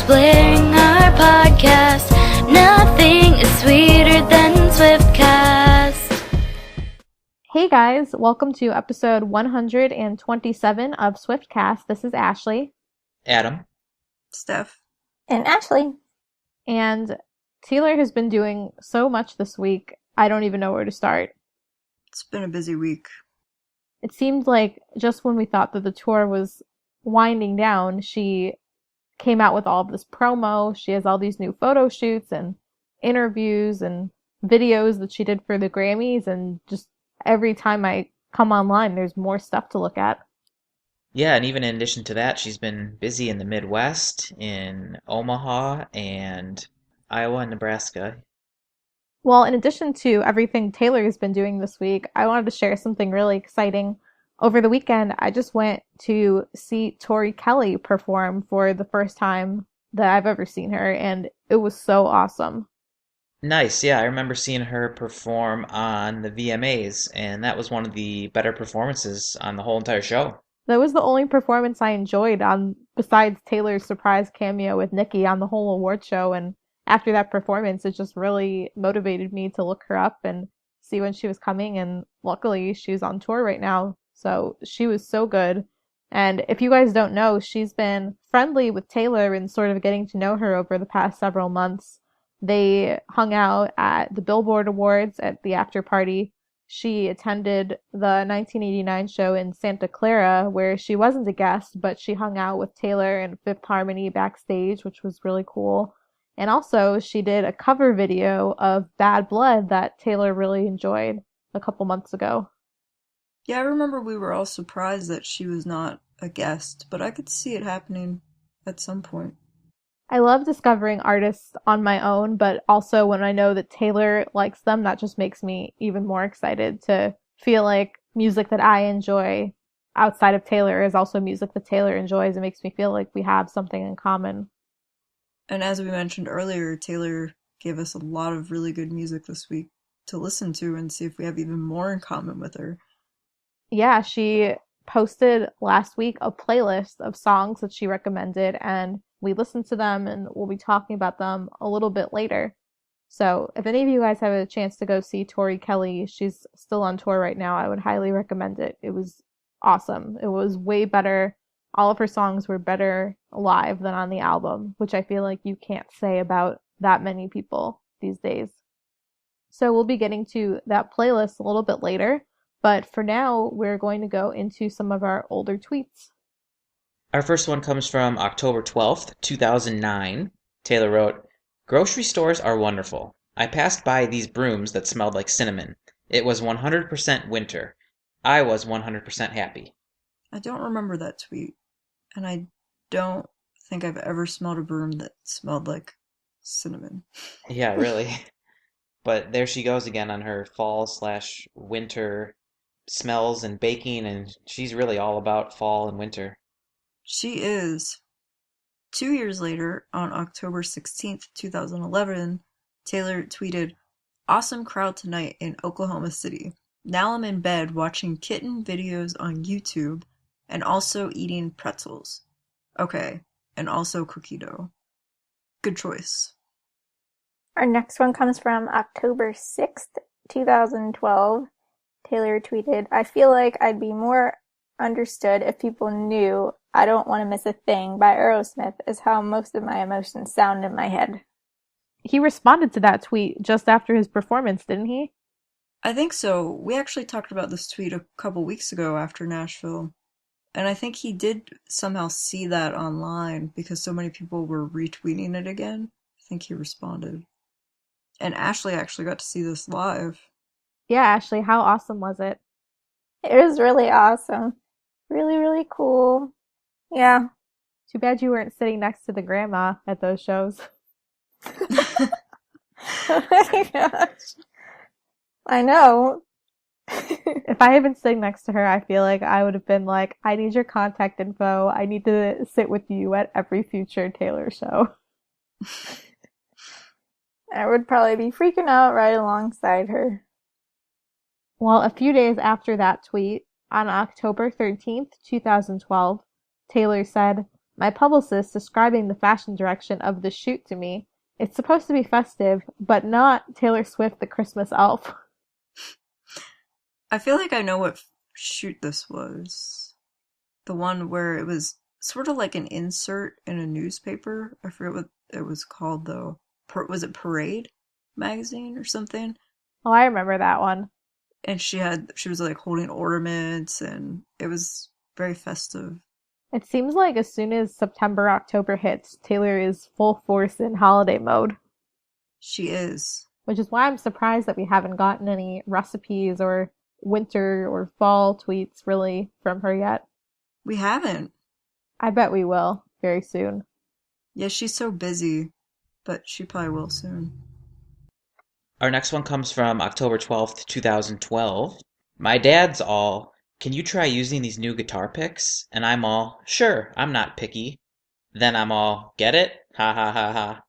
blaring our podcast. Nothing is sweeter than Swiftcast. Hey guys, welcome to episode 127 of Swiftcast. This is Ashley. Adam. Steph. And Ashley. And Taylor has been doing so much this week, I don't even know where to start. It's been a busy week. It seemed like just when we thought that the tour was winding down, she came out with all of this promo. She has all these new photo shoots and interviews and videos that she did for the Grammys, and just every time I come online, there's more stuff to look at. Yeah, and even in addition to that, she's been busy in the Midwest, in Omaha, and Iowa and Nebraska. Well, in addition to everything Taylor has been doing this week, I wanted to share something really exciting. Over the weekend, I just went to see Tori Kelly perform for the first time that I've ever seen her, and it was so awesome. Nice, yeah, I remember seeing her perform on the VMAs, and that was one of the better performances on the whole entire show. That was the only performance I enjoyed besides Taylor's surprise cameo with Nicki on the whole award show, and after that performance, it just really motivated me to look her up and see when she was coming, and luckily she's on tour right now, so she was so good. And if you guys don't know, she's been friendly with Taylor and sort of getting to know her over the past several months. They hung out at the Billboard Awards at the after party. She attended the 1989 show in Santa Clara, where she wasn't a guest, but she hung out with Taylor and Fifth Harmony backstage, which was really cool. And also, she did a cover video of Bad Blood that Taylor really enjoyed a couple months ago. Yeah, I remember we were all surprised that she was not a guest, but I could see it happening at some point. I love discovering artists on my own, but also when I know that Taylor likes them, that just makes me even more excited to feel like music that I enjoy outside of Taylor is also music that Taylor enjoys. It makes me feel like we have something in common. And as we mentioned earlier, Taylor gave us a lot of really good music this week to listen to and see if we have even more in common with her. Yeah, she posted last week a playlist of songs that she recommended, and we listened to them, and we'll be talking about them a little bit later. So if any of you guys have a chance to go see Tori Kelly, she's still on tour right now, I would highly recommend it. It was awesome. It was way better. All of her songs were better live than on the album, which I feel like you can't say about that many people these days. So we'll be getting to that playlist a little bit later, but for now, we're going to go into some of our older tweets. Our first one comes from October 12th, 2009. Taylor wrote, "Grocery stores are wonderful. I passed by these brooms that smelled like cinnamon. It was 100% winter. I was 100% happy." I don't remember that tweet, and I don't think I've ever smelled a broom that smelled like cinnamon. Yeah, really. But there she goes again on her fall/winter smells and baking, and she's really all about fall and winter. She is. 2 years later, on October 16th, 2011, Taylor tweeted, "Awesome crowd tonight in Oklahoma City. Now I'm in bed watching kitten videos on YouTube and also eating pretzels. Okay, and also cookie dough. Good choice." Our next one comes from October 6th, 2012. Taylor tweeted, "I feel like I'd be more understood if people knew 'I Don't Want to Miss a Thing' by Aerosmith is how most of my emotions sound in my head." He responded to that tweet just after his performance, didn't he? I think so. We actually talked about this tweet a couple weeks ago after Nashville. And I think he did somehow see that online because so many people were retweeting it again. I think he responded. And Ashley actually got to see this live. Yeah, Ashley, how awesome was it? It was really awesome. Really, really cool. Yeah. Too bad you weren't sitting next to the grandma at those shows. Oh my gosh. I know. If I had been sitting next to her, I feel like I would have been like, "I need your contact info. I need to sit with you at every future Taylor show." I would probably be freaking out right alongside her. Well, a few days after that tweet, on October 13th, 2012, Taylor said, My publicist describing the fashion direction of the shoot to me. It's supposed to be festive, but not Taylor Swift the Christmas elf. I feel like I know what shoot this was. The one where it was sort of like an insert in a newspaper. I forget what it was called though. Was it Parade magazine or something? Oh, I remember that one. And she was like holding ornaments and it was very festive. It seems like as soon as September, October hits, Taylor is full force in holiday mode. She is. Which is why I'm surprised that we haven't gotten any recipes or winter or fall tweets really from her yet. We haven't. I bet we will very soon. Yeah, she's so busy, but she probably will soon. Our next one comes from October 12th, 2012. My dad's all, "Can you try using these new guitar picks?" And I'm all, "Sure, I'm not picky." Then I'm all, "Get it? Ha ha ha ha."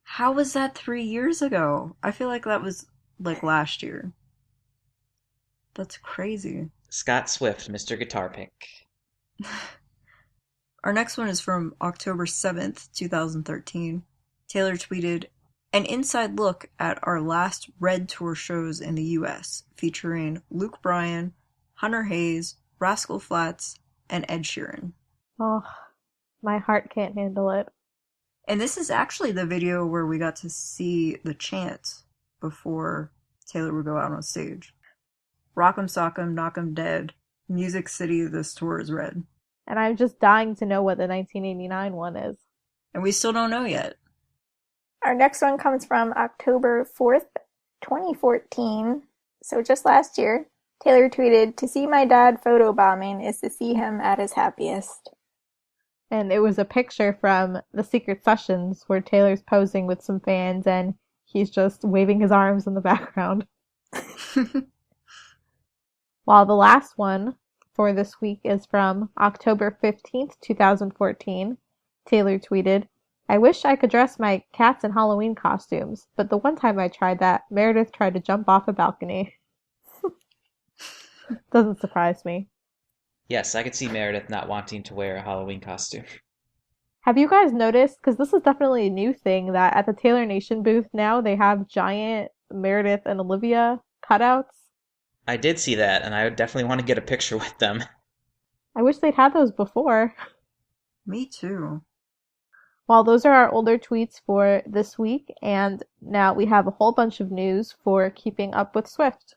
How was that 3 years ago? I feel like that was like last year. That's crazy. Scott Swift, Mr. Guitar Pick. Our next one is from October 7th, 2013. Taylor tweeted, "An inside look at our last Red Tour shows in the US, featuring Luke Bryan, Hunter Hayes, Rascal Flatts, and Ed Sheeran." Oh, my heart can't handle it. And this is actually the video where we got to see the chant before Taylor would go out on stage. "Rock 'em, sock 'em, knock 'em dead. Music City, this tour is red." And I'm just dying to know what the 1989 one is. And we still don't know yet. Our next one comes from October 4th, 2014. So just last year, Taylor tweeted, "To see my dad photobombing is to see him at his happiest." And it was a picture from the Secret Sessions where Taylor's posing with some fans and he's just waving his arms in the background. While the last one for this week is from October 15th, 2014. Taylor tweeted, "I wish I could dress my cats in Halloween costumes, but the one time I tried that, Meredith tried to jump off a balcony." Doesn't surprise me. Yes, I could see Meredith not wanting to wear a Halloween costume. Have you guys noticed, because this is definitely a new thing, that at the Taylor Nation booth now they have giant Meredith and Olivia cutouts? I did see that, and I would definitely want to get a picture with them. I wish they'd had those before. Me too. Well, those are our older tweets for this week, and now we have a whole bunch of news for keeping up with Swift.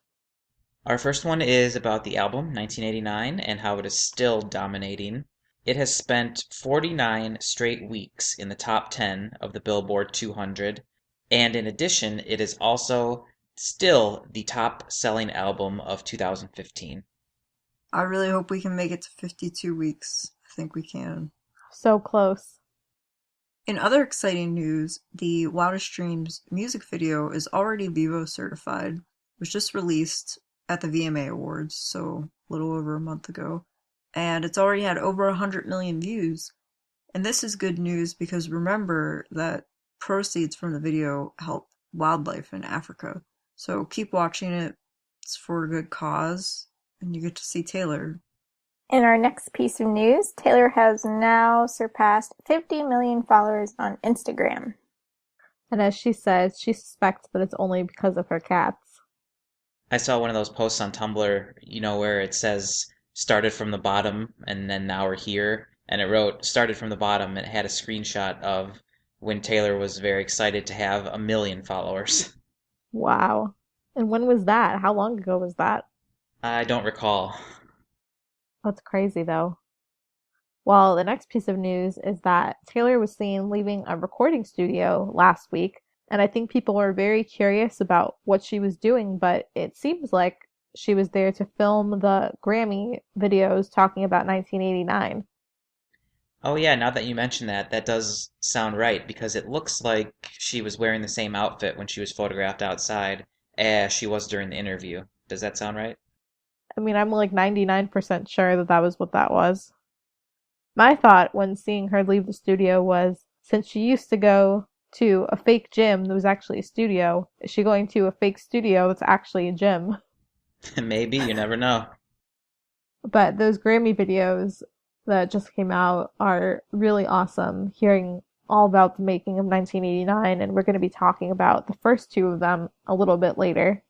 Our first one is about the album 1989 and how it is still dominating. It has spent 49 straight weeks in the top 10 of the Billboard 200, and in addition, it is also still the top-selling album of 2015. I really hope we can make it to 52 weeks. I think we can. So close. In other exciting news, the Wildest Dreams music video is already Vivo certified. It was just released at the VMA Awards, so a little over a month ago. And it's already had over 100 million views. And this is good news because remember that proceeds from the video help wildlife in Africa. So keep watching it. It's for a good cause. And you get to see Taylor. In our next piece of news, Taylor has now surpassed 50 million followers on Instagram. And as she says, she suspects that it's only because of her cats. I saw one of those posts on Tumblr, where it says started from the bottom and then now we're here. And it wrote started from the bottom and it had a screenshot of when Taylor was very excited to have 1 million followers. Wow. And when was that? How long ago was that? I don't recall. That's crazy, though. Well, the next piece of news is that Taylor was seen leaving a recording studio last week, and I think people were very curious about what she was doing, but it seems like she was there to film the Grammy videos talking about 1989. Oh yeah, now that you mention that, that does sound right, because it looks like she was wearing the same outfit when she was photographed outside as she was during the interview. Does that sound right? I mean, I'm like 99% sure that that was what that was. My thought when seeing her leave the studio was, since she used to go to a fake gym that was actually a studio, is she going to a fake studio that's actually a gym? Maybe, you never know. But those Grammy videos, that just came out are really awesome. Hearing all about the making of 1989, and we're going to be talking about the first two of them a little bit later.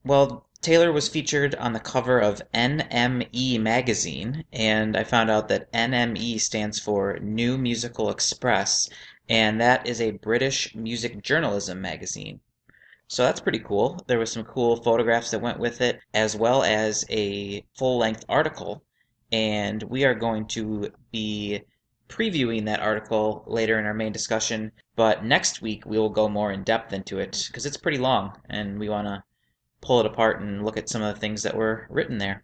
Well, Taylor was featured on the cover of NME magazine, and I found out that NME stands for New Musical Express, and that is a British music journalism magazine. So that's pretty cool. There was some cool photographs that went with it, as well as a full-length article, and we are going to be previewing that article later in our main discussion, but next week we will go more in depth into it because it's pretty long, and we want to pull it apart and look at some of the things that were written there.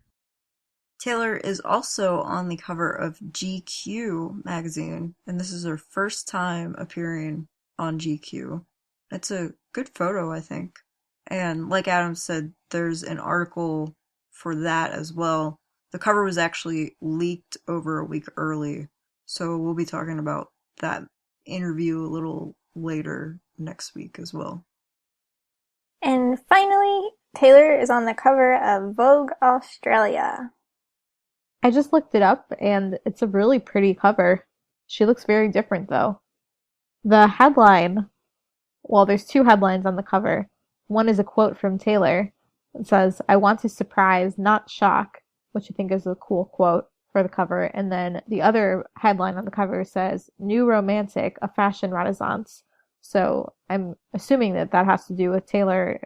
Taylor is also on the cover of GQ magazine, and this is her first time appearing on GQ. It's a good photo, I think. And like Adam said, there's an article for that as well. The cover was actually leaked over a week early, so we'll be talking about that interview a little later next week as well. And finally, Taylor is on the cover of Vogue Australia. I just looked it up, and it's a really pretty cover. She looks very different, though. The headline, well, there's two headlines on the cover. One is a quote from Taylor. It says, "I want to surprise, not shock," which I think is a cool quote for the cover. And then the other headline on the cover says, "New Romantic, a fashion renaissance." So I'm assuming that that has to do with Taylor,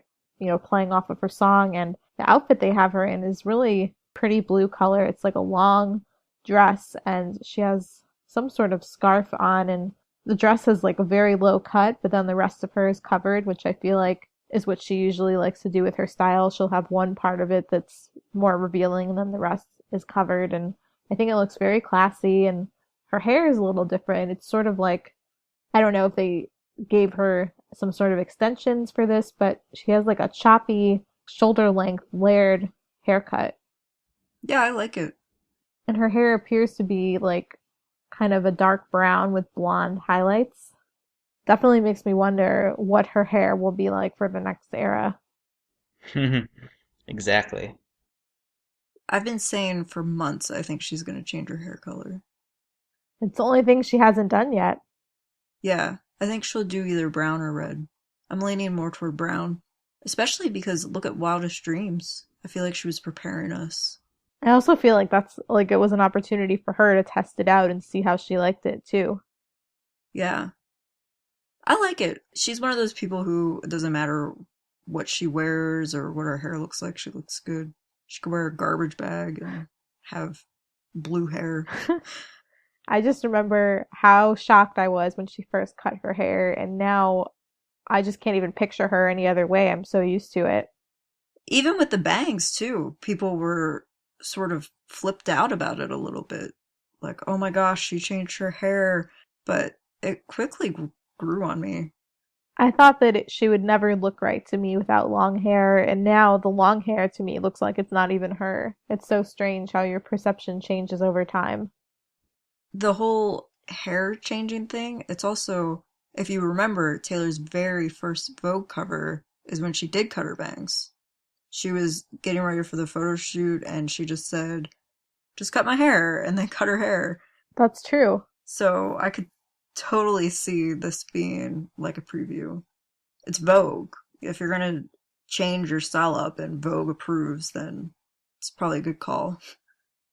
playing off of her song. And the outfit they have her in is really pretty blue color. It's like a long dress, and she has some sort of scarf on, and the dress has like a very low cut, but then the rest of her is covered, which I feel like is what she usually likes to do with her style. She'll have one part of it that's more revealing, and then the rest is covered, and I think it looks very classy, and her hair is a little different. It's sort of like, I don't know if they gave her some sort of extensions for this, but she has like a choppy, shoulder-length, layered haircut. Yeah, I like it. And her hair appears to be like kind of a dark brown with blonde highlights. Definitely makes me wonder what her hair will be like for the next era. Exactly. I've been saying for months I think she's going to change her hair color. It's the only thing she hasn't done yet. Yeah, I think she'll do either brown or red. I'm leaning more toward brown, especially because look at Wildest Dreams. I feel like she was preparing us. I also feel like that's like it was an opportunity for her to test it out and see how she liked it too. Yeah. I like it. She's one of those people who it doesn't matter what she wears or what her hair looks like, she looks good. She could wear a garbage bag and have blue hair. I just remember how shocked I was when she first cut her hair, and now I just can't even picture her any other way. I'm so used to it. Even with the bangs, too, people were sort of flipped out about it a little bit. Like, oh my gosh, she changed her hair. But it quickly grew on me. I thought that she would never look right to me without long hair, and now the long hair to me looks like it's not even her. It's so strange how your perception changes over time. The whole hair changing thing, it's also, if you remember, Taylor's very first Vogue cover is when she did cut her bangs. She was getting ready for the photo shoot and she just said, just cut my hair, and then cut her hair. That's true. So I could totally see this being like a preview. It's Vogue. If you're gonna change your style up and Vogue approves, then it's probably a good call.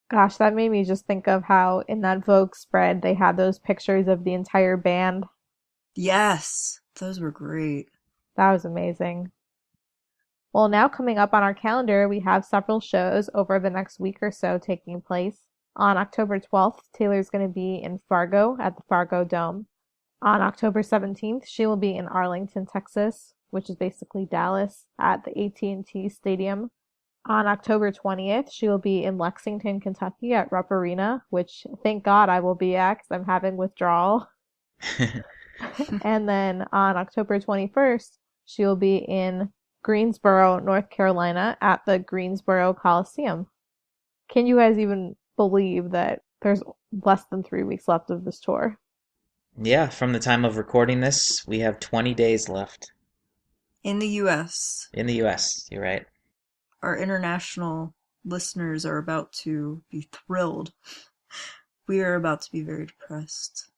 Gosh, that made me just think of how in that Vogue spread they had those pictures of the entire band. Yes, those were great. That was amazing. Well, now coming up on our calendar, we have several shows over the next week or so taking place. On October 12th, Taylor's going to be in Fargo at the Fargo Dome. On October 17th, she will be in Arlington, Texas, which is basically Dallas, at the AT&T Stadium. On October 20th, she will be in Lexington, Kentucky at Rupp Arena, which thank God I will be at because I'm having withdrawal. And then on October 21st, she will be in Greensboro, North Carolina at the Greensboro Coliseum. Can you guys even believe that there's less than 3 weeks left of this tour? Yeah, from the time of recording this, we have 20 days left. In the US. In the US, you're right. Our international listeners are about to be thrilled. We are about to be very depressed.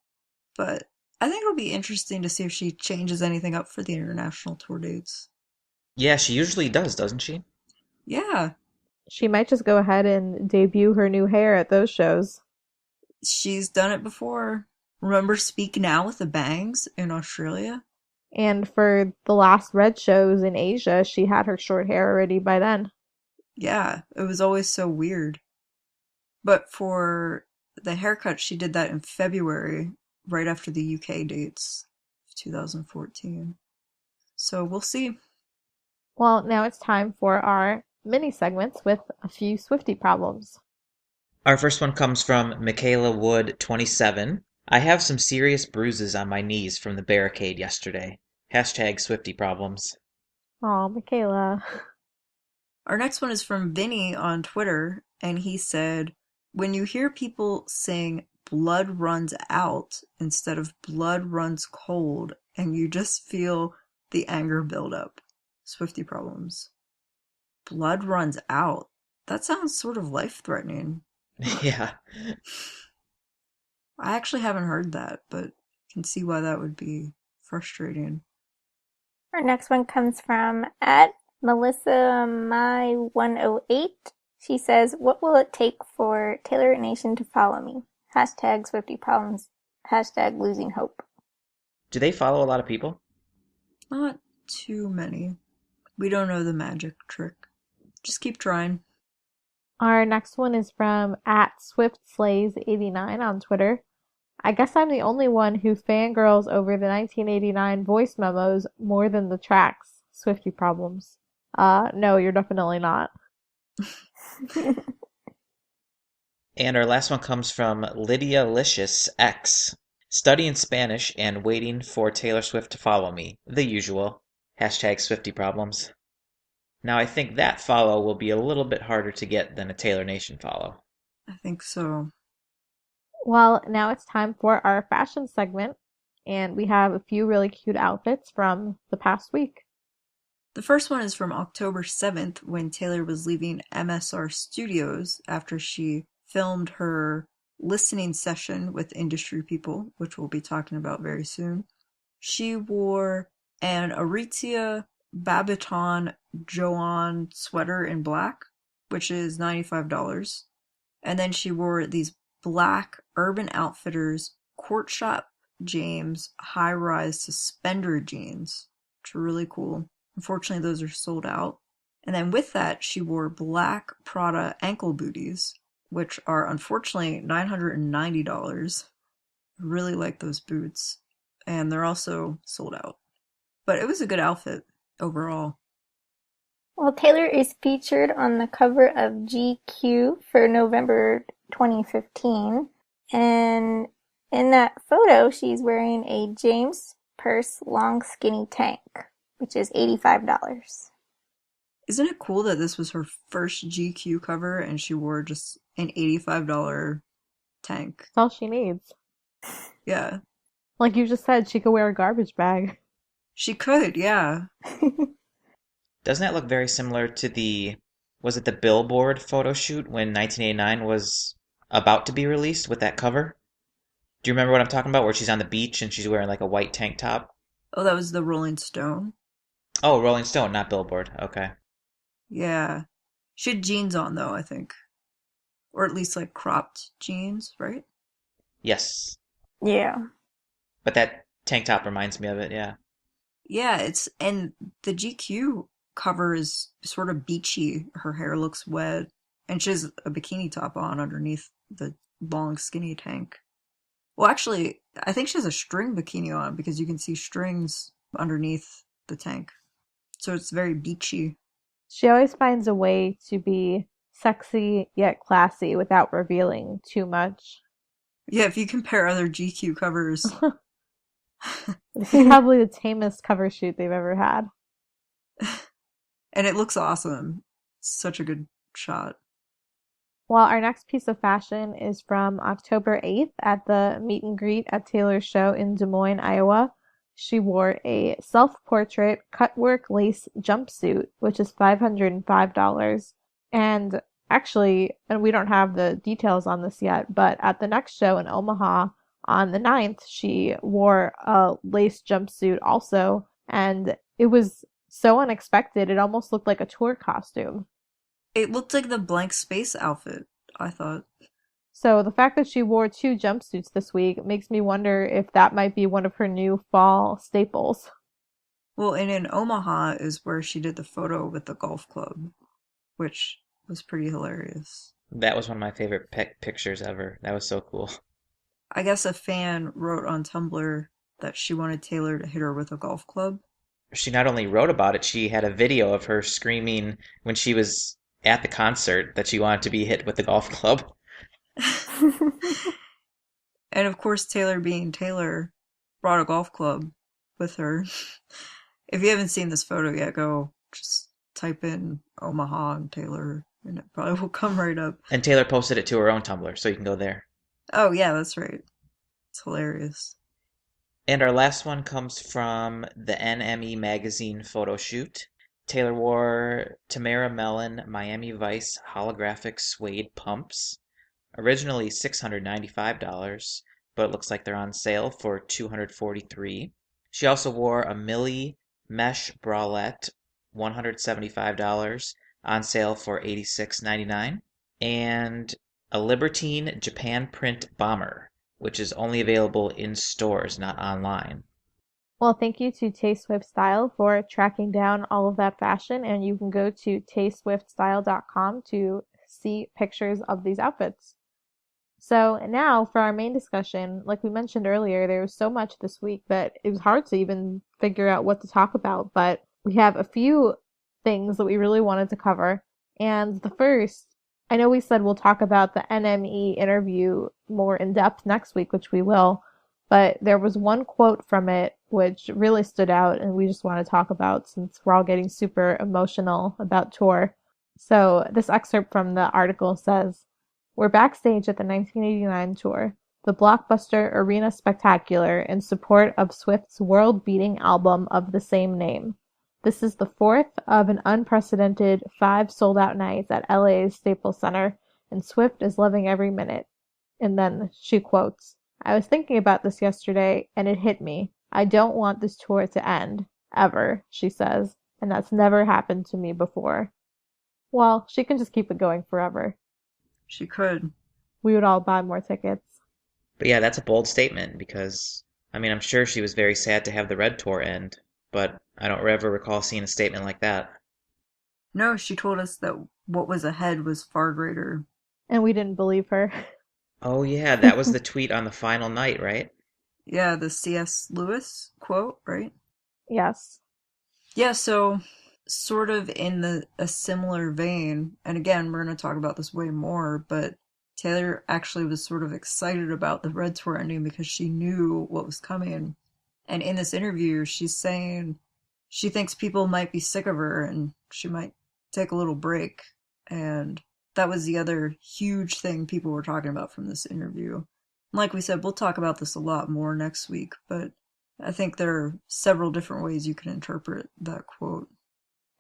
But I think it'll be interesting to see if she changes anything up for the international tour dates. Yeah, she usually does, doesn't she? Yeah, She might just go ahead and debut her new hair at those shows. she's done it before. Remember Speak Now with the Bangs in Australia? And for the last Red shows in Asia, she had her short hair already by then. Yeah, it was always so weird. But for the haircut, she did that in February, right after the UK dates of 2014. So we'll see. Well, now it's time for our mini segments with a few Swifty problems. Our first one comes from Michaela Wood, 27. I have some serious bruises on my knees from the barricade yesterday. Hashtag Swifty problems. Aw, Michaela. Our next one is from Vinny on Twitter, and he said, when you hear people sing blood runs out instead of blood runs cold, and you just feel the anger build up. Swifty problems. Blood runs out. That sounds sort of life-threatening. Yeah. I actually haven't heard that, but can see why that would be frustrating. Our next one comes from at Melissa My 108. She says, what will it take for Taylor Nation to follow me? Hashtag Swifty problems. Hashtag losing hope. Do they follow a lot of people? Not too many. We don't know the magic trick. Just keep trying. Our next one is from at SwiftSlays89 on Twitter. I guess I'm the only one who fangirls over the 1989 voice memos more than the tracks. Swifty problems. No, you're definitely not. And our last one comes from Lydia Licious X. Studying Spanish and waiting for Taylor Swift to follow me. The usual. Hashtag Swifty problems. Now I think that follow will be a little bit harder to get than a Taylor Nation follow. I think so. Well, now it's time for our fashion segment, and we have a few really cute outfits from the past week. The first one is from October 7th when Taylor was leaving MSR Studios after she filmed her listening session with industry people, which we'll be talking about very soon. She wore an Aritzia Babaton Joanne sweater in black, which is $95. And then she wore these black Urban Outfitters Court Shop James high-rise suspender jeans, which are really cool. Unfortunately, those are sold out. And then with that, she wore black Prada ankle booties, which are unfortunately $990. I really like those boots. And they're also sold out. But it was a good outfit overall. Well, Taylor is featured on the cover of GQ for November 2015. And in that photo, she's wearing a James Purse long skinny tank, which is $85. Isn't it cool that this was her first GQ cover and she wore just an $85 tank? That's all she needs. Yeah. Like you just said, she could wear a garbage bag. She could, yeah. Doesn't that look very similar to was it the Billboard photo shoot when 1989 was about to be released with that cover? Do you remember what I'm talking about, where she's on the beach and she's wearing like a white tank top? Oh, that was the Rolling Stone? Oh, Rolling Stone, not Billboard. Okay. Yeah. She had jeans on, though, I think. Or at least, like, cropped jeans, right? Yes. Yeah. But that tank top reminds me of it, yeah. Yeah, and the GQ cover is sort of beachy. Her hair looks wet. And she has a bikini top on underneath the long, skinny tank. Well, actually, I think she has a string bikini on because you can see strings underneath the tank. So it's very beachy. She always finds a way to be sexy yet classy without revealing too much. Yeah, if you compare other GQ covers. This is probably the tamest cover shoot they've ever had. And it looks awesome. It's such a good shot. Well, our next piece of fashion is from October 8th at the meet and greet at Taylor's show in Des Moines, Iowa. She wore a self-portrait cutwork lace jumpsuit, which is $505. And actually, and we don't have the details on this yet, but at the next show in Omaha on the 9th, she wore a lace jumpsuit also, and it was so unexpected. It almost looked like a tour costume. It looked like the blank space outfit, I thought. So the fact that she wore two jumpsuits this week makes me wonder if that might be one of her new fall staples. Well, and in Omaha is where she did the photo with the golf club, which was pretty hilarious. That was one of my favorite pictures ever. That was so cool. I guess a fan wrote on Tumblr that she wanted Taylor to hit her with a golf club. She not only wrote about it, she had a video of her screaming when she was at the concert that she wanted to be hit with the golf club. And of course, Taylor being Taylor brought a golf club with her. If you haven't seen this photo yet, go just type in Omaha and Taylor and it probably will come right up. And Taylor posted it to her own Tumblr, so you can go there. Oh yeah, that's right. It's hilarious. And our last one comes from the NME magazine photo shoot. Taylor wore Tamara Mellon Miami Vice holographic suede pumps. Originally $695, but it looks like they're on sale for $243. She also wore a Millie mesh bralette, $175, on sale for $86.99. And a Libertine Japan print bomber, which is only available in stores, not online. Well, thank you to Tay Swift Style for tracking down all of that fashion, and you can go to tayswiftstyle.com to see pictures of these outfits. So now for our main discussion, like we mentioned earlier, there was so much this week that it was hard to even figure out what to talk about, but we have a few things that we really wanted to cover. And the first, I know we said we'll talk about the NME interview more in depth next week, which we will, but there was one quote from it which really stood out and we just want to talk about since we're all getting super emotional about tour. So this excerpt from the article says, "We're backstage at the 1989 tour, the blockbuster arena spectacular in support of Swift's world-beating album of the same name. This is the fourth of an unprecedented 5 sold-out nights at LA's Staples Center, and Swift is loving every minute." And then she quotes, "I was thinking about this yesterday, and it hit me. I don't want this tour to end, ever," she says, "and that's never happened to me before." Well, she can just keep it going forever. She could. We would all buy more tickets. But yeah, that's a bold statement because, I mean, I'm sure she was very sad to have the Red Tour end, but I don't ever recall seeing a statement like that. No, she told us that what was ahead was far greater. And we didn't believe her. Oh yeah, that was the tweet on the final night, right? Yeah, the C.S. Lewis quote, right? Yes. Yeah, so sort of in a similar vein, and again, we're going to talk about this way more, but Taylor actually was sort of excited about the Red Tour ending because she knew what was coming. And in this interview, she's saying she thinks people might be sick of her and she might take a little break. And that was the other huge thing people were talking about from this interview. Like we said, we'll talk about this a lot more next week, but I think there are several different ways you can interpret that quote.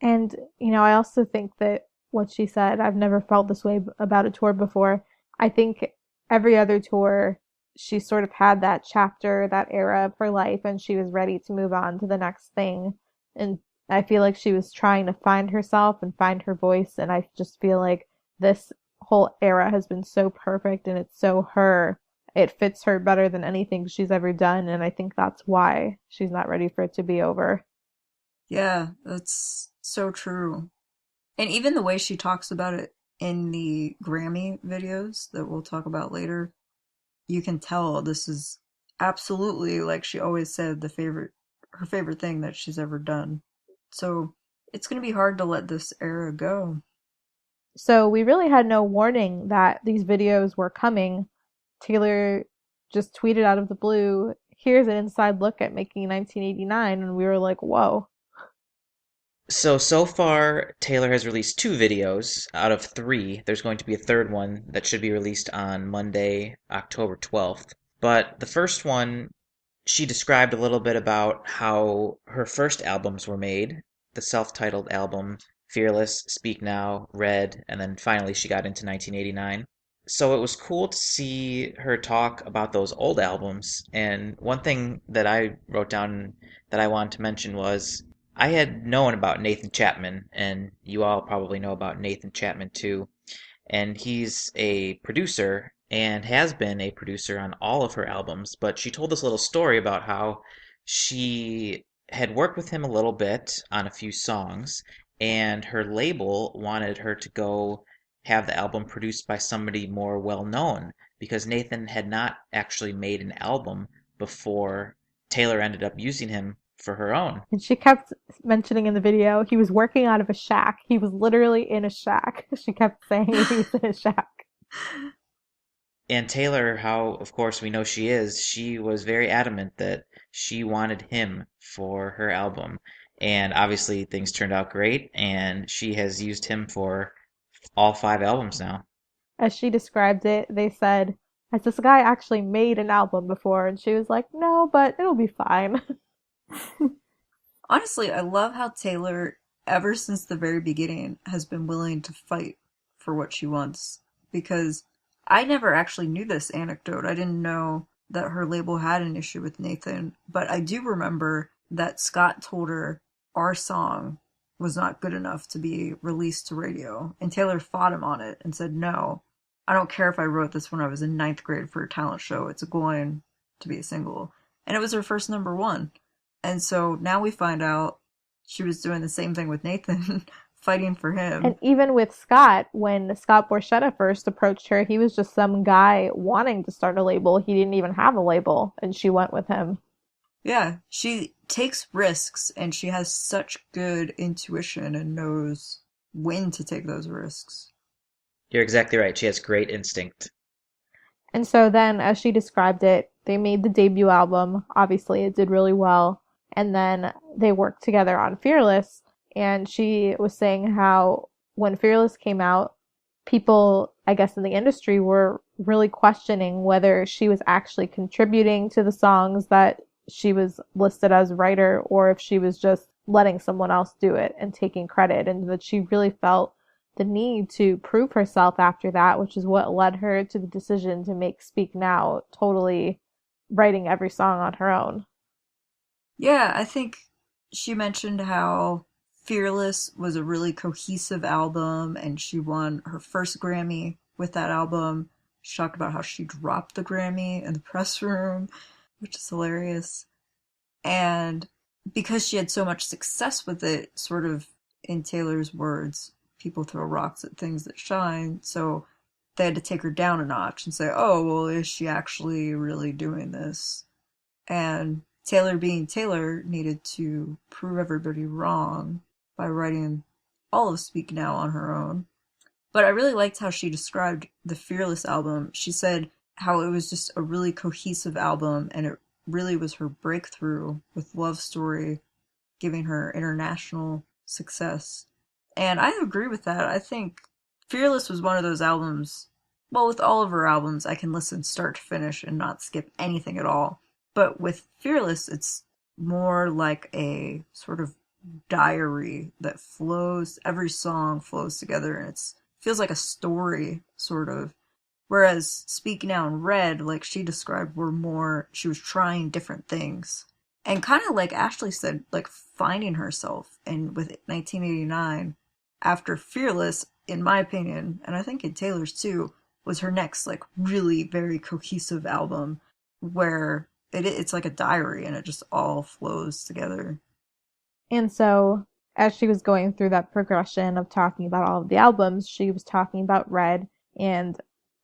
And, I also think that what she said, I've never felt this way about a tour before. I think every other tour, she sort of had that chapter, that era of her life, and she was ready to move on to the next thing. And I feel like she was trying to find herself and find her voice, and I just feel like this whole era has been so perfect and it's so her. It fits her better than anything she's ever done, and I think that's why she's not ready for it to be over. Yeah, that's so true. And even the way she talks about it in the Grammy videos that we'll talk about later, you can tell this is absolutely, like she always said, her favorite thing that she's ever done. So it's going to be hard to let this era go. So we really had no warning that these videos were coming. Taylor just tweeted out of the blue, "Here's an inside look at making 1989," and we were like, whoa. So far, Taylor has released 2 videos out of 3. There's going to be a third one that should be released on Monday, October 12th. But the first one, she described a little bit about how her first albums were made, the self-titled album Fearless, Speak Now, Red, and then finally she got into 1989. So it was cool to see her talk about those old albums. And one thing that I wrote down that I wanted to mention was I had known about Nathan Chapman, and you all probably know about Nathan Chapman too. And he's a producer and has been a producer on all of her albums. But she told this little story about how she had worked with him a little bit on a few songs, and her label wanted her to go have the album produced by somebody more well known because Nathan had not actually made an album before Taylor ended up using him for her own. And she kept mentioning in the video he was working out of a shack. He was literally in a shack. She kept saying he was in a shack. And Taylor, how of course we know she is, she was very adamant that she wanted him for her album. And obviously things turned out great, and she has used him for all 5 albums now. As she described it, they said, has this guy actually made an album before? And she was like, no, but it'll be fine. Honestly, I love how Taylor, ever since the very beginning, has been willing to fight for what she wants. Because I never actually knew this anecdote. I didn't know that her label had an issue with Nathan. But I do remember that Scott told her our song was not good enough to be released to radio. And Taylor fought him on it and said, no, I don't care if I wrote this when I was in 9th grade for a talent show. It's going to be a single. And it was her first #1. And so now we find out she was doing the same thing with Nathan, fighting for him. And even with Scott, when Scott Borchetta first approached her, he was just some guy wanting to start a label. He didn't even have a label, and she went with him. Yeah, she takes risks, and she has such good intuition and knows when to take those risks. You're exactly right. She has great instinct. And so then, as she described it, they made the debut album. Obviously, it did really well. And then they worked together on Fearless. And she was saying how when Fearless came out, people, I guess, in the industry were really questioning whether she was actually contributing to the songs that she was listed as writer or if she was just letting someone else do it and taking credit. And that she really felt the need to prove herself after that, which is what led her to the decision to make Speak Now, totally writing every song on her own. Yeah, I think she mentioned how Fearless was a really cohesive album and she won her first Grammy with that album. She talked about how she dropped the Grammy in the press room, which is hilarious. And because she had so much success with it, sort of in Taylor's words, people throw rocks at things that shine, so they had to take her down a notch and say, oh, well, is she actually really doing this? And Taylor, being Taylor, needed to prove everybody wrong by writing all of Speak Now on her own. But I really liked how she described the Fearless album. She said how it was just a really cohesive album, and it really was her breakthrough with Love Story, giving her international success. And I agree with that. I think Fearless was one of those albums, well, with all of her albums, I can listen start to finish and not skip anything at all. But with Fearless, it's more like a sort of diary that flows, every song flows together, and it feels like a story, sort of. Whereas Speak Now and Red, like she described, were more, she was trying different things. And kind of like Ashley said, like finding herself. And with 1989, after Fearless, in my opinion, and I think in Taylor's too, was her next like really very cohesive album where it's like a diary and it just all flows together. And so as she was going through that progression of talking about all of the albums, she was talking about Red, and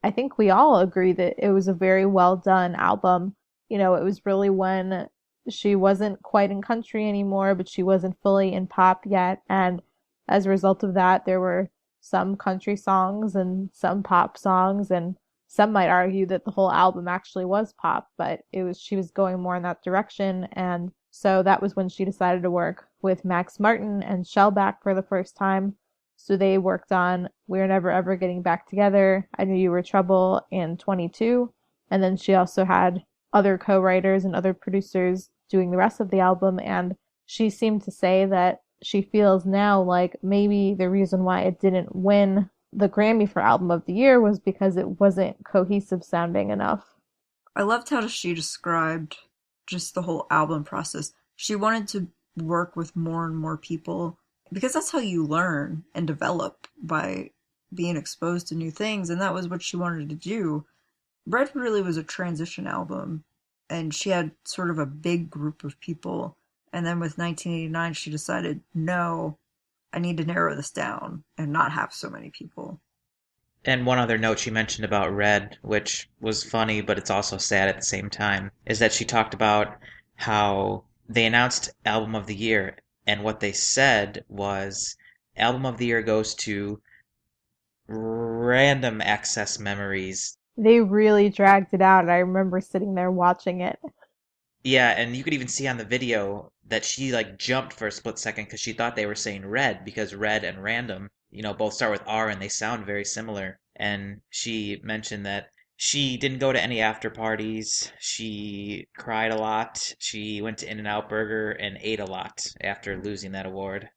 I think we all agree that it was a very well done album. You know, it was really when she wasn't quite in country anymore, but she wasn't fully in pop yet, and as a result of that, there were some country songs and some pop songs, and some might argue that the whole album actually was pop, but she was going more in that direction. And so that was when she decided to work with Max Martin and Shellback for the first time. So they worked on We're Never Ever Getting Back Together, I Knew You Were Trouble, and 22. And then she also had other co-writers and other producers doing the rest of the album. And she seemed to say that she feels now like maybe the reason why it didn't win the Grammy for Album of the Year was because it wasn't cohesive sounding enough. I loved how she described just the whole album process. She wanted to work with more and more people because that's how you learn and develop, by being exposed to new things, and that was what she wanted to do. Red really was a transition album, and she had sort of a big group of people, and then with 1989 she decided, no, I need to narrow this down and not have so many people. And one other note she mentioned about Red, which was funny, but it's also sad at the same time, is that she talked about how they announced Album of the Year, and what they said was, Album of the Year goes to Random Access Memories. They really dragged it out. I remember sitting there watching it. Yeah, and you could even see on the video that she like jumped for a split second because she thought they were saying red, because red and random, both start with R and they sound very similar. And she mentioned that she didn't go to any after parties. She cried a lot. She went to In-N-Out Burger and ate a lot after losing that award.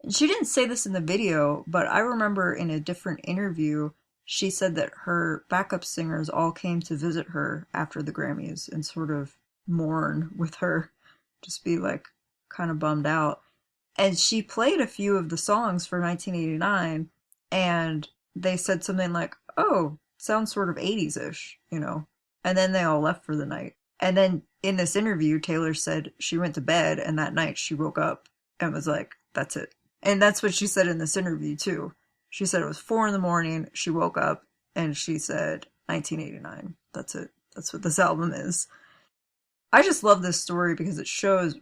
She didn't say this in the video, but I remember in a different interview, she said that her backup singers all came to visit her after the Grammys and sort of mourn with her, just be like kind of bummed out. And she played a few of the songs for 1989, and they said something like, oh, sounds sort of 80s-ish, and then they all left for the night. And then in this interview, Taylor said she went to bed, and that night she woke up and was like, that's it. And that's what she said in this interview too. She said it was 4 a.m, she woke up, and she said 1989, that's it. That's what this album is. I just love this story because it shows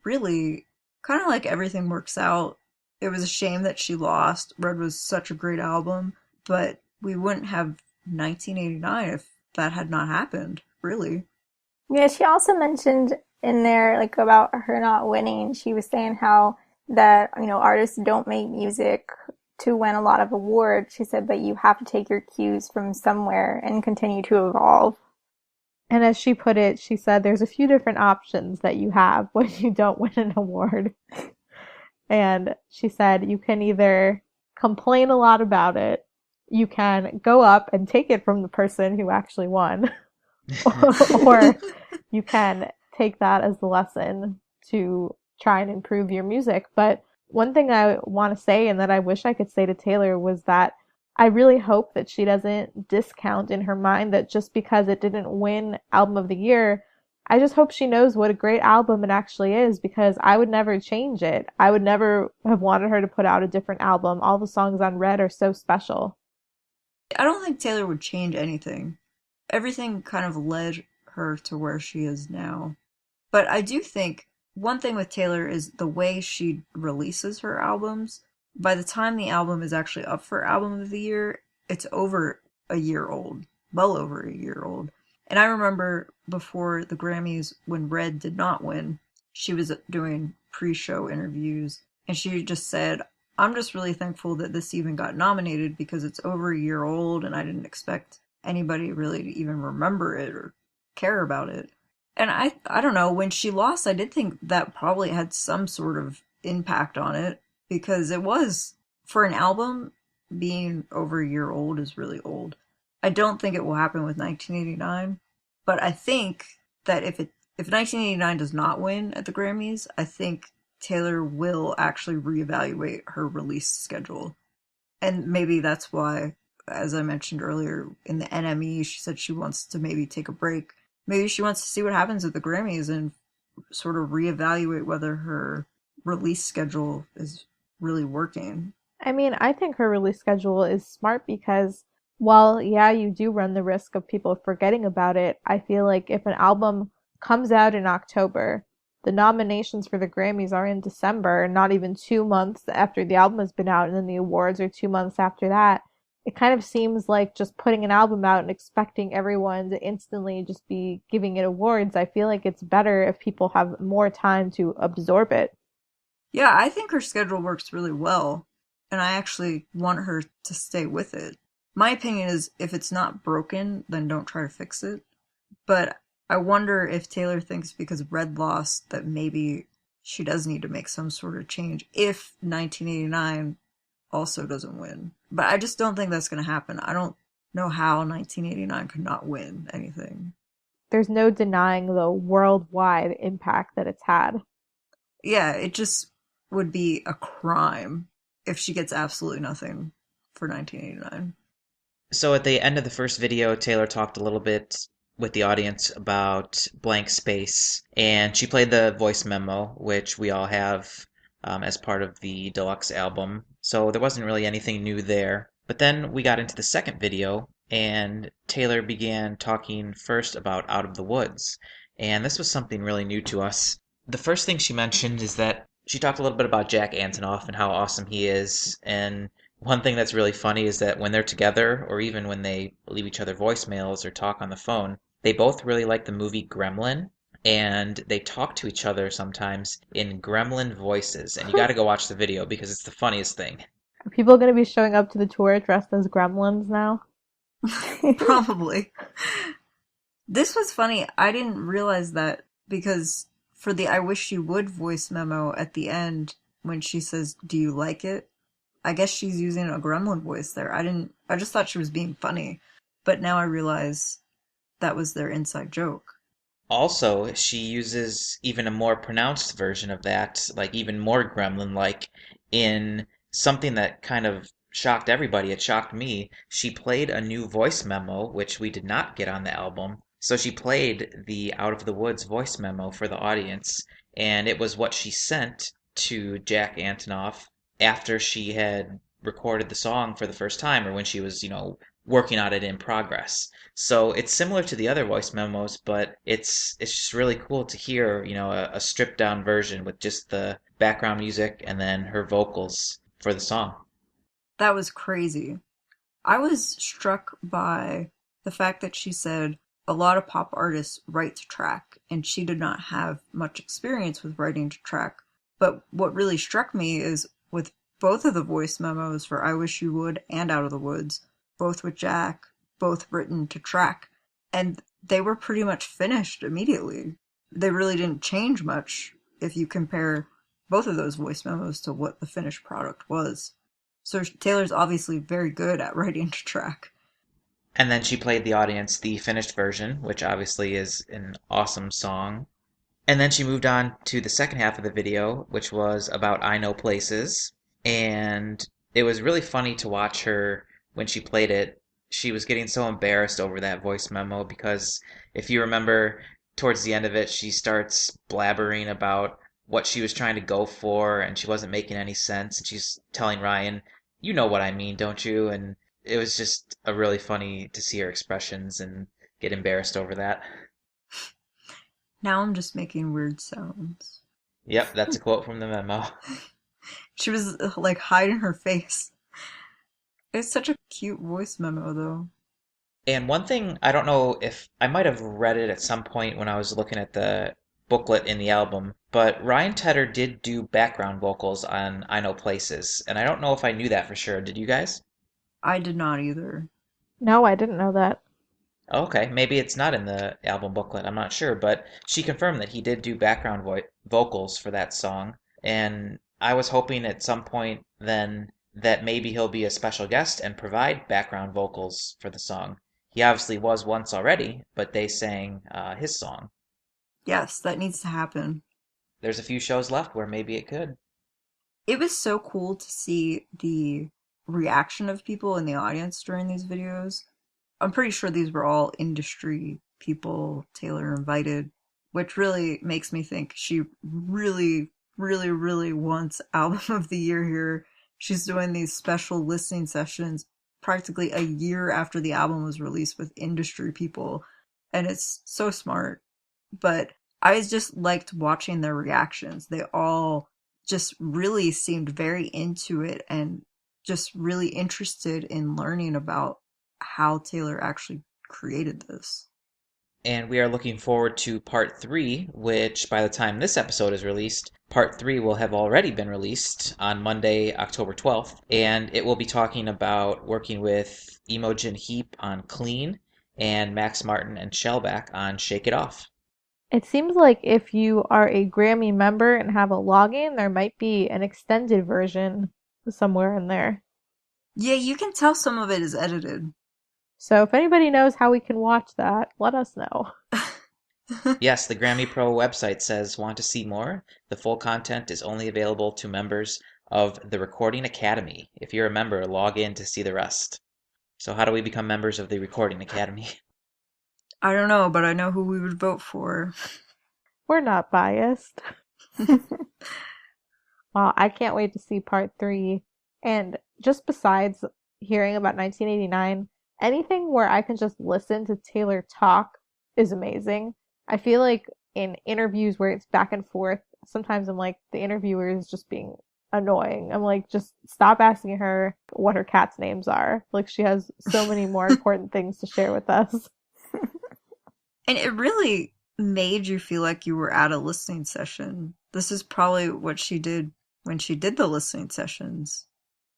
really kind of like everything works out. It was a shame that she lost. Red was such a great album, but we wouldn't have 1989 if that had not happened, really. Yeah, she also mentioned in there, like, about her not winning. She was saying how that, artists don't make music to win a lot of awards. She said, but you have to take your cues from somewhere and continue to evolve. And as she put it, she said there's a few different options that you have when you don't win an award. And she said you can either complain a lot about it, you can go up and take it from the person who actually won, or you can take that as the lesson to try and improve your music. But one thing I want to say, and that I wish I could say to Taylor, was that I really hope that she doesn't discount in her mind that just because it didn't win Album of the Year, I just hope she knows what a great album it actually is, because I would never change it. I would never have wanted her to put out a different album. All the songs on Red are so special. I don't think Taylor would change anything. Everything kind of led her to where she is now. But I do think one thing with Taylor is the way she releases her albums. By the time the album is actually up for Album of the Year, it's over a year old. Well over a year old. And I remember before the Grammys, when Red did not win, she was doing pre-show interviews, and she just said, I'm just really thankful that this even got nominated because it's over a year old and I didn't expect anybody really to even remember it or care about it. And I don't know, when she lost, I did think that probably had some sort of impact on it, because it was, for an album, being over a year old is really old. I don't think it will happen with 1989, but I think that if 1989 does not win at the Grammys, I think Taylor will actually reevaluate her release schedule. And maybe that's why, as I mentioned earlier, in the NME, she said she wants to maybe take a break. Maybe she wants to see what happens at the Grammys and sort of reevaluate whether her release schedule is really working. I mean, I think her release schedule is smart because while, yeah, you do run the risk of people forgetting about it, I feel like if an album comes out in October, the nominations for the Grammys are in December, not even 2 months after the album has been out, and then the awards are 2 months after that. It kind of seems like just putting an album out and expecting everyone to instantly just be giving it awards. I feel like it's better if people have more time to absorb it. Yeah, I think her schedule works really well, and I actually want her to stay with it. My opinion is, if it's not broken, then don't try to fix it. But I wonder if Taylor thinks because Red lost that maybe she does need to make some sort of change if 1989 also doesn't win. But I just don't think that's going to happen. I don't know how 1989 could not win anything. There's no denying the worldwide impact that it's had. Yeah, it just would be a crime if she gets absolutely nothing for 1989. So at the end of the first video, Taylor talked a little bit with the audience about blank space, and she played the voice memo, which we all have as part of the deluxe album. So there wasn't really anything new there. But then we got into the second video, and Taylor began talking first about Out of the Woods. And this was something really new to us. The first thing she mentioned is that she talked a little bit about Jack Antonoff and how awesome he is. And one thing that's really funny is that when they're together, or even when they leave each other voicemails or talk on the phone, they both really like the movie Gremlin, and they talk to each other sometimes in gremlin voices. And you got to go watch the video because it's the funniest thing. Are people going to be showing up to the tour dressed as gremlins now? Probably. This was funny. I didn't realize that because for the I wish you would voice memo at the end when she says, "Do you like it?" I guess she's using a gremlin voice there. I just thought she was being funny. But now I realize that was their inside joke. Also, she uses even a more pronounced version of that, like even more gremlin-like, in something that kind of shocked everybody. It shocked me. She played a new voice memo, which we did not get on the album. So she played the Out of the Woods voice memo for the audience, and it was what she sent to Jack Antonoff after she had recorded the song for the first time, or when she was, working on it in progress. So it's similar to the other voice memos, but it's just really cool to hear, a stripped down version with just the background music and then her vocals for the song. That was crazy. I was struck by the fact that she said a lot of pop artists write to track, and she did not have much experience with writing to track. But what really struck me is with both of the voice memos for I Wish You Would and Out of the Woods, both with Jack, both written to track, and they were pretty much finished immediately. They really didn't change much if you compare both of those voice memos to what the finished product was. So Taylor's obviously very good at writing to track. And then she played the audience the finished version, which obviously is an awesome song. And then she moved on to the second half of the video, which was about I Know Places. And it was really funny to watch her when she played it. She was getting so embarrassed over that voice memo because if you remember, towards the end of it, she starts blabbering about what she was trying to go for, and she wasn't making any sense. And she's telling Ryan, "You know what I mean, don't you?" And it was just a really funny to see her expressions and get embarrassed over that. Now I'm just making weird sounds. Yep, that's a quote from the memo. She was like hiding her face. It's such a cute voice memo, though. And one thing, I don't know if I might have read it at some point when I was looking at the booklet in the album, but Ryan Tedder did do background vocals on I Know Places, and I don't know if I knew that for sure. Did you guys? I did not either. No, I didn't know that. Okay, maybe it's not in the album booklet, I'm not sure, but she confirmed that he did do background vocals for that song, and I was hoping at some point then that maybe he'll be a special guest and provide background vocals for the song. He obviously was once already, but they sang his song. Yes, that needs to happen. There's a few shows left where maybe it could. It was so cool to see the reaction of people in the audience during these videos. I'm pretty sure these were all industry people Taylor invited, which really makes me think she really, really, really wants Album of the Year here. She's doing these special listening sessions practically a year after the album was released with industry people, and it's so smart. But I just liked watching their reactions. They all just really seemed very into it and just really interested in learning about how Taylor actually created this. And we are looking forward to part 3, which by the time this episode is released, part 3 will have already been released on Monday, October 12th. And it will be talking about working with Imogen Heap on Clean and Max Martin and Shellback on Shake It Off. It seems like if you are a Grammy member and have a login, there might be an extended version somewhere in there. Yeah, you can tell some of it is edited. So if anybody knows how we can watch that, let us know. Yes, the Grammy Pro website says, want to see more? The full content is only available to members of the Recording Academy. If you're a member, log in to see the rest. So how do we become members of the Recording Academy? I don't know, but I know who we would vote for. We're not biased. Well, I can't wait to see part 3. And just besides hearing about 1989, anything where I can just listen to Taylor talk is amazing. I feel like in interviews where it's back and forth, sometimes I'm like, the interviewer is just being annoying. I'm like, just stop asking her what her cat's names are. Like, she has so many more important things to share with us. And it really made you feel like you were at a listening session. This is probably what she did when she did the listening sessions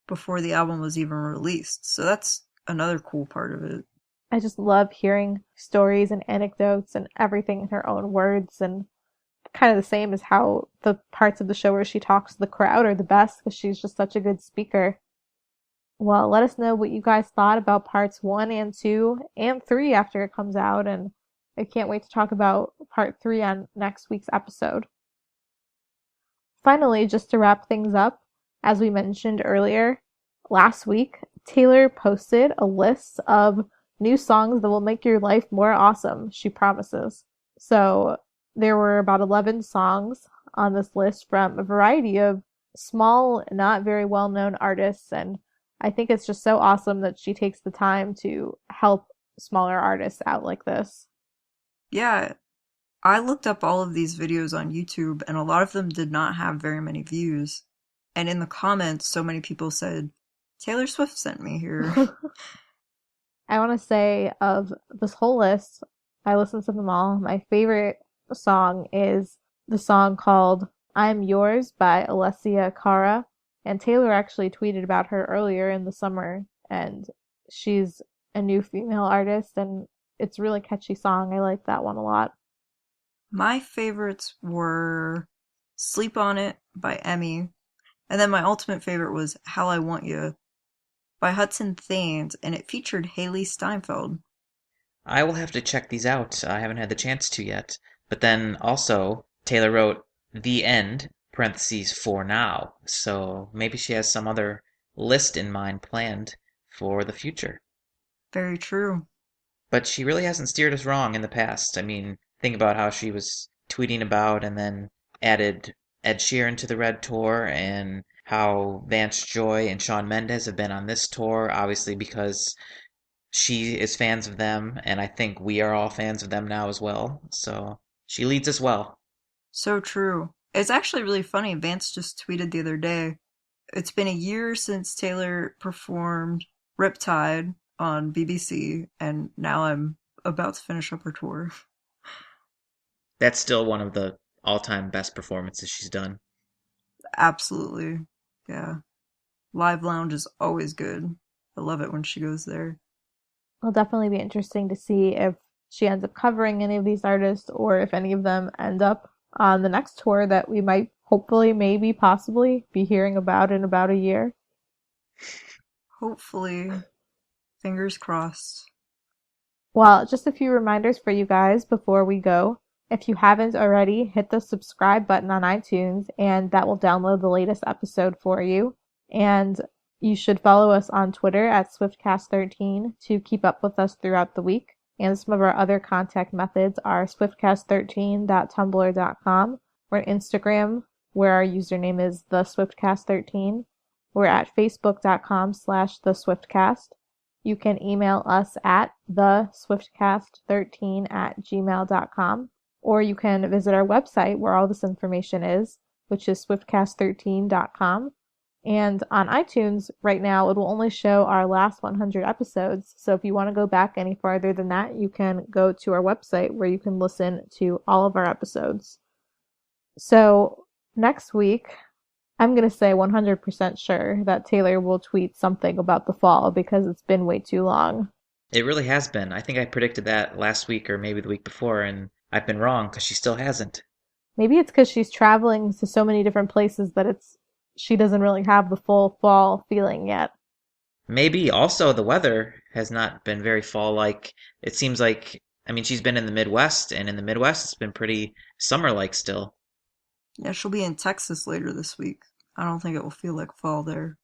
before the album was even released. So that's another cool part of it. I just love hearing stories and anecdotes and everything in her own words, and kind of the same as how the parts of the show where she talks to the crowd are the best because she's just such a good speaker. Well, let us know what you guys thought about parts 1 and 2 and 3 after it comes out, and I can't wait to talk about part 3 on next week's episode. Finally, just to wrap things up, as we mentioned earlier, last week, Taylor posted a list of new songs that will make your life more awesome, she promises. So there were about 11 songs on this list from a variety of small, not very well-known artists, and I think it's just so awesome that she takes the time to help smaller artists out like this. Yeah, I looked up all of these videos on YouTube, and a lot of them did not have very many views. And in the comments, so many people said, Taylor Swift sent me here. I want to say of this whole list, I listened to them all. My favorite song is the song called I'm Yours by Alessia Cara. And Taylor actually tweeted about her earlier in the summer. And she's a new female artist, and it's a really catchy song. I like that one a lot. My favorites were Sleep on It by Emmy. And then my ultimate favorite was How I Want You by Hudson Thanes, and it featured Haley Steinfeld. I will have to check these out. I haven't had the chance to yet. But then also, Taylor wrote The End, parentheses, for now. So maybe she has some other list in mind planned for the future. Very true. But she really hasn't steered us wrong in the past. I mean, think about how she was tweeting about and then added Ed Sheeran to the Red Tour, and how Vance Joy and Shawn Mendes have been on this tour, obviously because she is fans of them, and I think we are all fans of them now as well. So she leads us well. So true. It's actually really funny. Vance just tweeted the other day, it's been a year since Taylor performed Riptide on BBC, and now I'm about to finish up her tour. That's still one of the all-time best performances she's done. Absolutely. Yeah. Live Lounge is always good. I love it when she goes there. It'll definitely be interesting to see if she ends up covering any of these artists or if any of them end up on the next tour that we might hopefully, maybe, possibly be hearing about in about a year. Hopefully. Fingers crossed. Well, just a few reminders for you guys before we go. If you haven't already, hit the subscribe button on iTunes, and that will download the latest episode for you. And you should follow us on Twitter at Swiftcast13 to keep up with us throughout the week. And some of our other contact methods are swiftcast13.tumblr.com. We're on Instagram, where our username is theswiftcast13. We're at facebook.com/theswiftcast. You can email us at theswiftcast13@gmail.com. Or you can visit our website where all this information is, which is swiftcast13.com. And on iTunes right now, it will only show our last 100 episodes. So if you want to go back any farther than that, you can go to our website where you can listen to all of our episodes. So next week, I'm going to say 100% sure that Taylor will tweet something about the fall because it's been way too long. It really has been. I think I predicted that last week or maybe the week before, and I've been wrong because she still hasn't. Maybe it's because she's traveling to so many different places that she doesn't really have the full fall feeling yet. Maybe also the weather has not been very fall-like. It seems like, I mean, she's been in the Midwest, and in the Midwest it's been pretty summer-like still. Yeah, she'll be in Texas later this week. I don't think it will feel like fall there.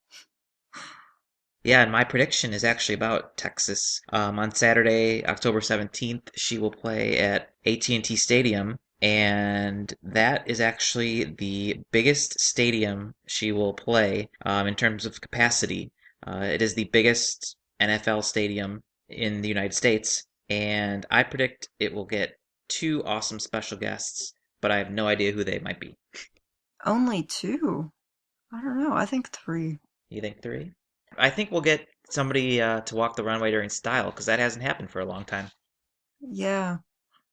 Yeah, and my prediction is actually about Texas. On Saturday, October 17th, she will play at AT&T Stadium, and that is actually the biggest stadium she will play in terms of capacity. It is the biggest NFL stadium in the United States, and I predict it will get two awesome special guests, but I have no idea who they might be. Only two? I don't know. I think three. You think three? I think we'll get somebody to walk the runway during style because that hasn't happened for a long time. Yeah.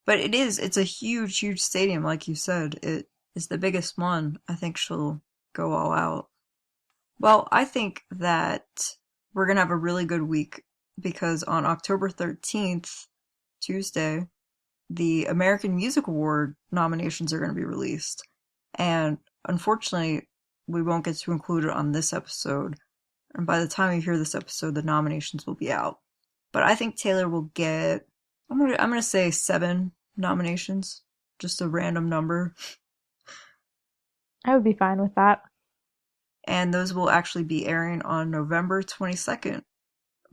But it's a huge, huge stadium, like you said. It is the biggest one. I think she'll go all out. Well, I think that we're going to have a really good week because on October 13th, Tuesday, the American Music Award nominations are going to be released. And unfortunately, we won't get to include it on this episode. And by the time you hear this episode, the nominations will be out. But I think Taylor will get, I'm gonna say 7 nominations. Just a random number. I would be fine with that. And those will actually be airing on November 22nd,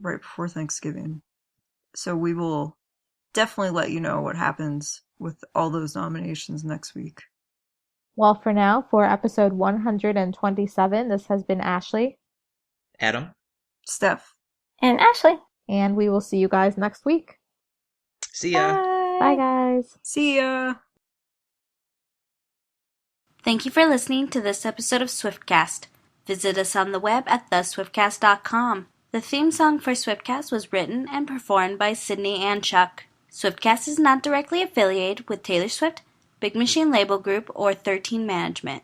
right before Thanksgiving. So we will definitely let you know what happens with all those nominations next week. Well, for now, for episode 127, this has been Ashley. Adam? Steph. And Ashley. And we will see you guys next week. See ya! Bye. Bye, guys. See ya! Thank you for listening to this episode of Swiftcast. Visit us on the web at theswiftcast.com. The theme song for Swiftcast was written and performed by Sydney and Chuck. Swiftcast is not directly affiliated with Taylor Swift, Big Machine Label Group, or 13 Management.